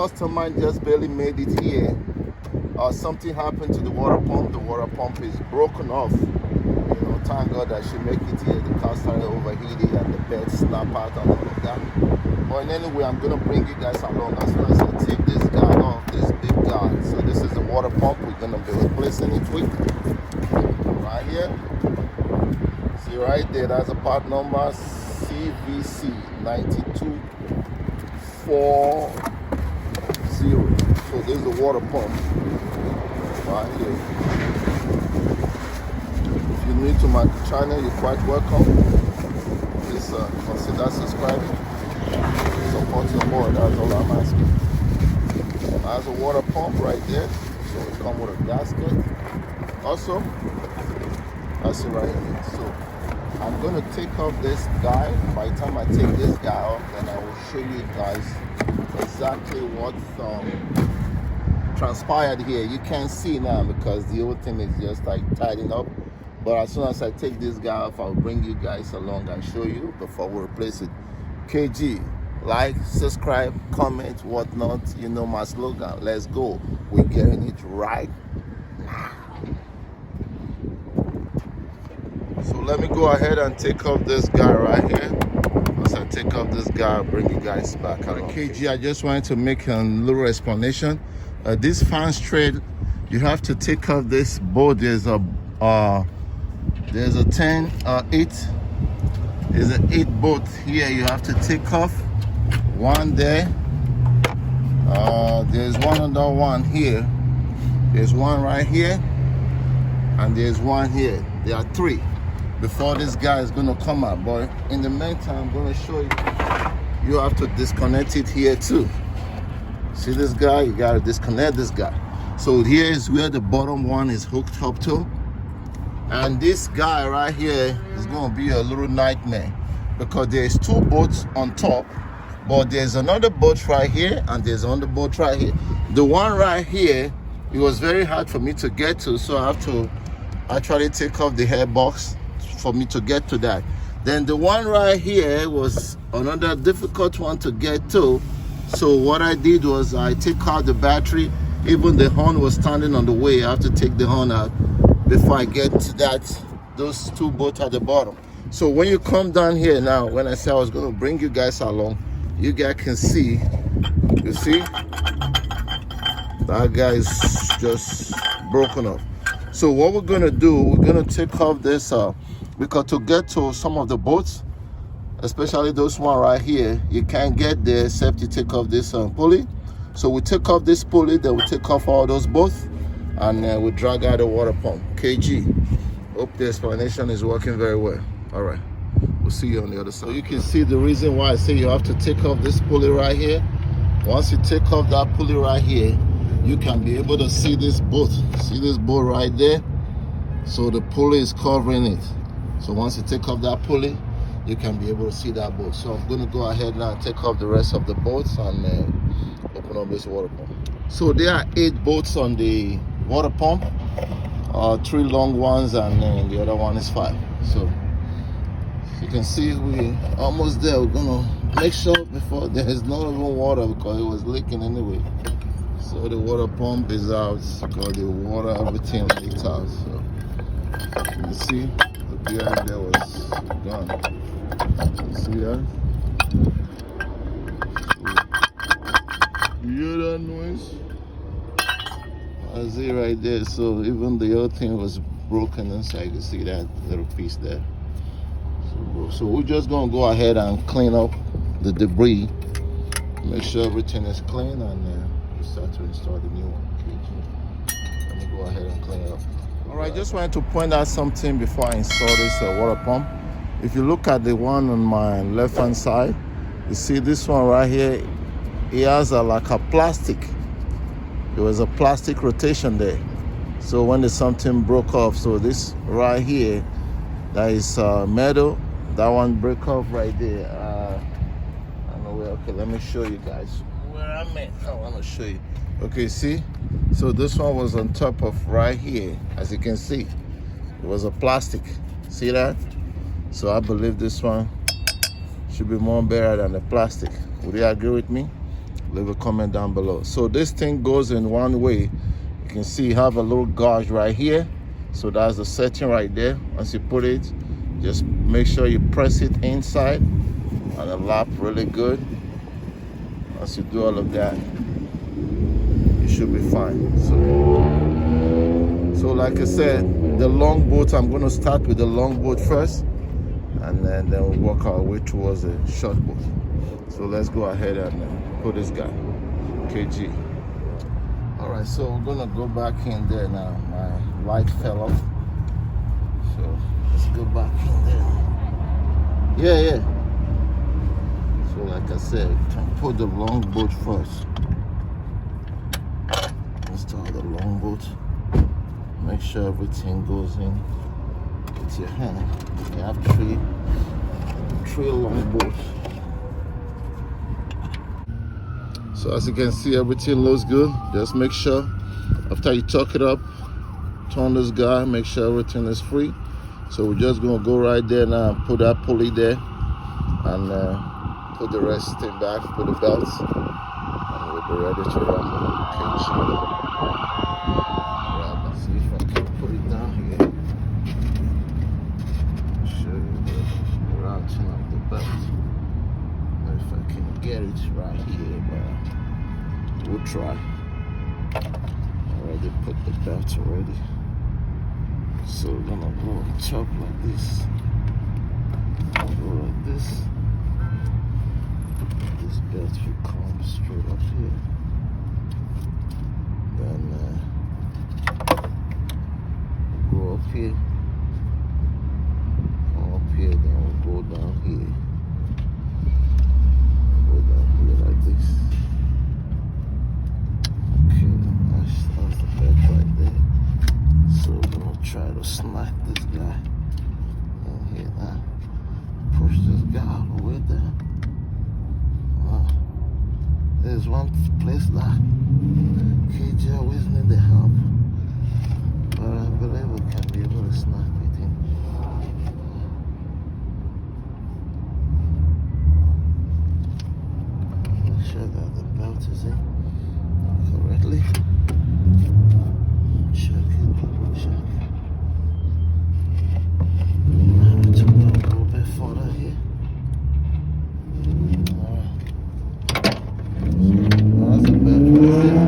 customer just barely made it here. Something happened to the water pump. The water pump is broken off. Thank God that she make it here. The car started overheating and the bed snapped out and all of that. But anyway, I'm gonna bring you guys along as soon as I take this guy off, this big guy. So this is the water pump. We're gonna be replacing it with right here. See right there, that's a part number CVC 9240. So this is the water pump right here. If you're new to my channel, you're quite welcome. Please consider subscribing. Support your boy, that's all I'm asking. There's a water pump right there. So it comes with a gasket. Also, that's it right here. So I'm gonna take off this guy. By the time I take this guy off, then I will show you guys exactly what transpired here. You can't see now because the whole thing is just like tidying up. But as soon as I take this guy off, I'll bring you guys along and show you before we replace it. KG, like, subscribe, comment, whatnot. You know my slogan. Let's go. We're getting it right now. So let me go ahead and take off this guy right here. Once I take off this guy, I'll bring you guys back. KG, I just wanted to make a little explanation. This fan straight, you have to take off this bolt. There's a 10, 8. There's an 8 bolt here. You have to take off one there. There's one other one here. There's one right here, and there's one here. There are 3 before this guy is going to come out. But in the meantime, I'm going to show you. You have to disconnect it here too. See this guy? You got to disconnect this guy. So here is where the bottom one is hooked up to. And this guy right here is going to be a little nightmare because there's 2 bolts on top, but there's another bolt right here and there's another bolt right here. The one right here, it was very hard for me to get to, so I have to actually take off the hair box for me to get to that. Then the one right here was another difficult one to get to. So what I did was I take out the battery. Even the horn was standing on the way. I have to take the horn out before I get to that, those 2 bolts at the bottom. So when you come down here now, when I said I was going to bring you guys along, you guys can see, you see, that guy is just broken off. So what we're going to do, we're going to take off this, because to get to some of the bolts, especially those one right here, you can't get there except you take off this pulley. So we take off this pulley, then we take off all those bolts, and we drag out the water pump. KG, hope the explanation is working very well. All right, we'll see you on the other side. So you can see the reason why I say you have to take off this pulley right here. Once you take off that pulley right here, you can be able to see this bolt. See this bolt right there? So the pulley is covering it. So once you take off that pulley, you can be able to see that bolt. So I'm going to go ahead now and take off the rest of the bolts and open up this water pump. So there are 8 bolts on the water pump, 3 long ones, and then the other one is 5. So you can see we're almost there. We're gonna make sure before there is not even water because it was leaking anyway. So the water pump is out because the water, everything leaked out. So you can see the behind there was gone. You see that? You hear that noise? I see right there. So even the other thing was broken inside. You can see that little piece there. So we're just gonna go ahead and clean up the debris, make sure everything is clean, and we start to install the new one. Let me go ahead and clean it up. All right, just wanted to point out something before I install this water pump. If you look at the one on my left hand side, you see this one right here. It has like a plastic. There was a plastic rotation there. So when there's something broke off, so this right here, that is metal. That one break off right there. I don't know where. Okay, let me show you guys where I'm at. I want to show you. Okay, see? So this one was on top of right here. As you can see, it was a plastic. See that? So I believe this one should be more better than the plastic. Would you agree with me? leave a comment down below. So this thing goes in one way. You can see you have a little gauge right here. So that's the setting right there. Once you put it, just make sure you press it inside and the lap really good. Once you do all of that, you should be fine. So like I said, the long boat, I'm going to start with the long boat first, and then we'll work our way towards the short boat. So let's go ahead and put this guy, KG. All right, so we're gonna go back in there now. My light fell off, so let's go back in there. Yeah. So like I said, put the long boat first. Let's start the long boat. Make sure everything goes in with your hand. You have three long boats. So as you can see, everything looks good. Just make sure after you torque it up, turn this guy, make sure everything is free. So we're just gonna go right there now and put that pulley there, and put the rest thing back, put the belts, and we'll be ready to run the cage. Let's see if I can put it down here. Show you the routing of the belt. If I can get it right here, but we'll try. Already put the belt already. So we're gonna go on top like this. Go like this. This belt should come straight up here. Then go up here. Come up here, then we'll go down here. Like this. Okay, that's the bed right there. So we're gonna try to snap this guy in here now. Push this guy all the way down. There's one place that KJ always need the help, but I believe we can be able to snap it in. Sure that the belt is in correctly. Check it, check. Now to go a little bit further here. That's the belt right there.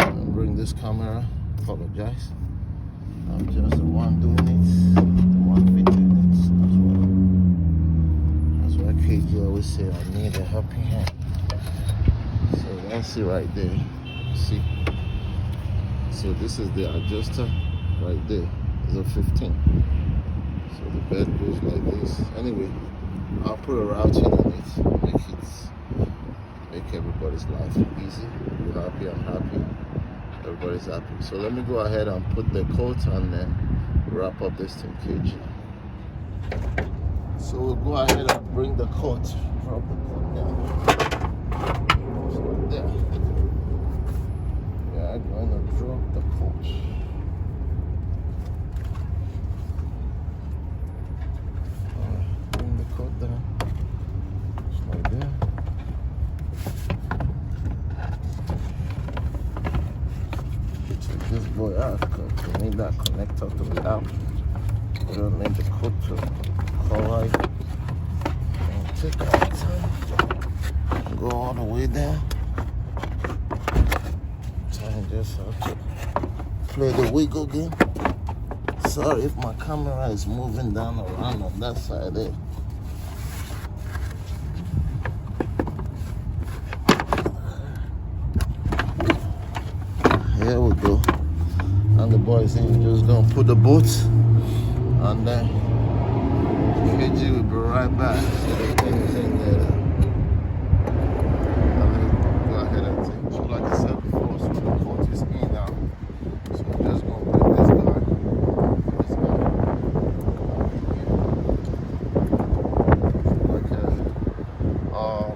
I'll bring this camera. Apologize. I'm just the one doing it, the one videoing it as well. That's why KJ always say I need a helping hand. So that's it right there. See? So this is the adjuster right there. It's a 15. So the bed goes like this. Anyway, I'll put a routing on it. Make everybody's life easy. You're happy, I'm happy. Everybody's happy. So let me go ahead and put the coat and then wrap up this thing, KG. So we'll go ahead and bring the coat. Drop the coat down. There. Yeah, I'm going to drop the coat. Bring the coat down. Just like that. Take this boy out because we need that connector to be out. We don't need the coat to collide. And take our time. Go all the way down. Just have to play the wiggle game. Sorry if my camera is moving down around on that side there. Here we go. And the boys in just gonna put the boats and then KG will be right back. So the thing is in there. Go ahead and take. So like I said before, so the coat is in now. So we're just gonna put this guy. Like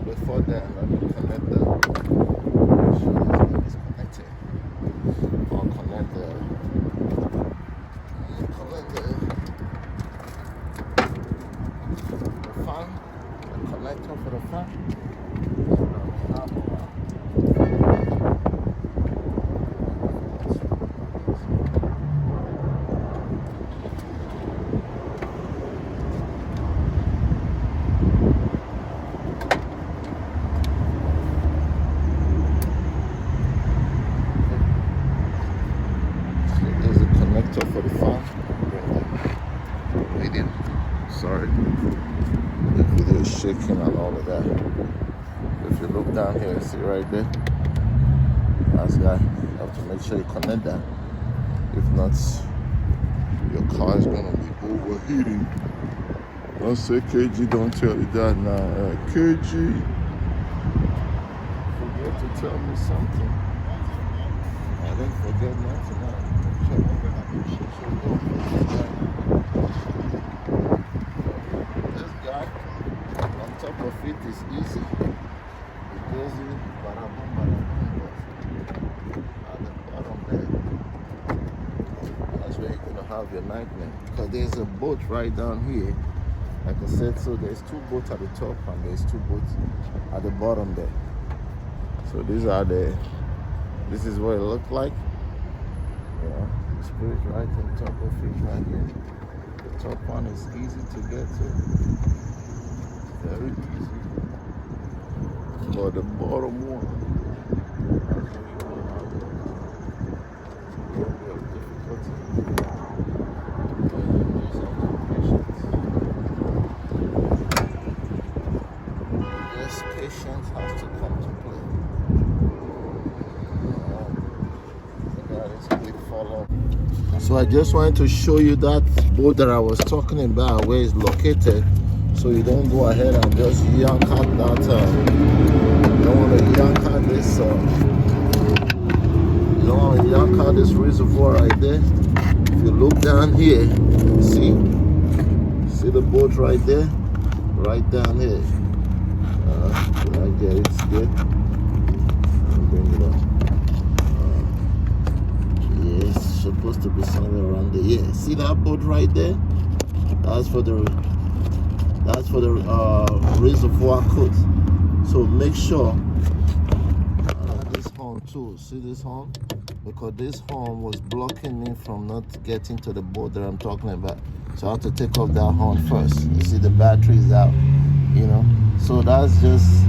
before then, let me connect the. Sure this thing is connected. I'll connect the fan, the connector for the fan. all of that. If you look down here, see right there? That's that. You have to make sure you connect that. If not, your car is gonna be overheating. Don't say KG, don't tell you that now. KG, forget to tell me something. I didn't forget nothing. This guy, on top of it is easy. It goes in, bada boom, but at the bottom there, that's where you're gonna have your nightmare. Because there's a boat right down here. Like I said, so there's two boats at the top and there's two boats at the bottom there. So this is what it looked like. The spirit right on top of it right here. The top one is easy to get to. Very easy. But the bottom one, that's a little bit of difficulty. Patience has to come to play. So I just wanted to show you that boat that I was talking about, where it's located, so you don't go ahead and just yank out that. You don't want to yank out this. You don't want to yank out this reservoir right there. If you look down here, see the boat right there, right down here. I get it, it's good. I'll bring it up. Yeah, it's supposed to be somewhere around there. Yeah, see that boat right there? That's for the reservoir coat. So make sure this horn too. See this horn? Because this horn was blocking me from not getting to the boat that I'm talking about. So I have to take off that horn first. You see the battery is out, So that's just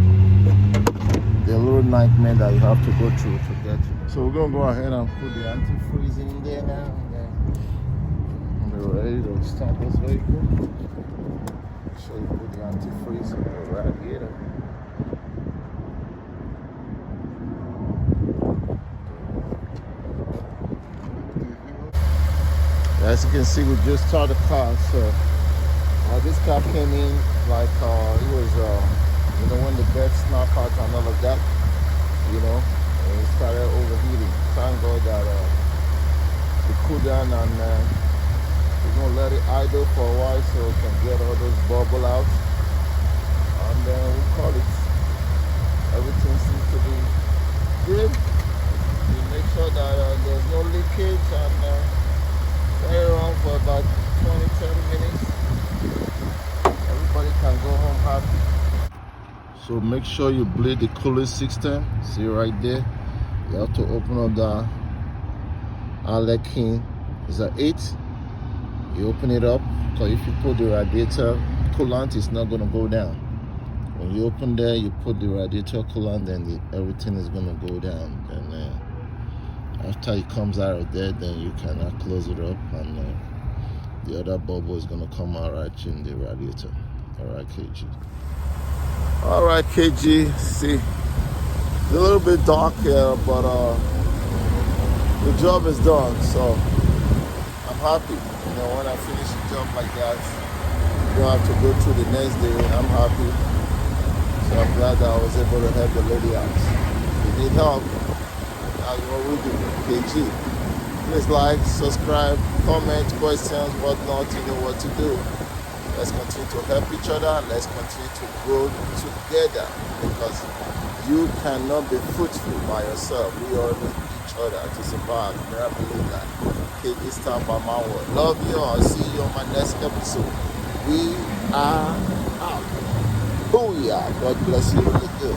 the little nightmare that you have to go through to get to. So we're gonna go ahead and put the antifreeze in there now. And we're ready to start this vehicle. So you put the antifreeze in the radiator. As you can see, we just started the car. So this car came in like it was when the bed snapped out and all of that, and it started overheating. Thank God that it cooled down, and we're gonna let it idle for a while so we can get all those bubble out, and then we call it. Everything seems to be good. We make sure that there's no leakage, and let it run for about 20-30 minutes. Everybody can go home happy. So make sure you bleed the cooling system. See right there, you have to open up the outlet key. It's an 8. You open it up, because if you put the radiator coolant, it's not going to go down. When you open there, you put the radiator coolant, then everything is going to go down. And after it comes out of there, then you can close it up, and the other bubble is going to come out right in the radiator. Alright, KG. Alright, KG. See, it's a little bit dark here, but the job is done. So I'm happy. When I finish a job like that, you don't have to go through the next day. I'm happy. So I'm glad that I was able to help the lady out. If you need help, that's what we do. KG. Please like, subscribe, comment, questions, whatnot. You know what to do. Let's continue to help each other. Let's continue to grow together, because you cannot be fruitful by yourself. We all need each other to survive. I believe that. Okay, this time by my word. Love you. I'll see you on my next episode. We are out. Booyah. God bless you. Really good.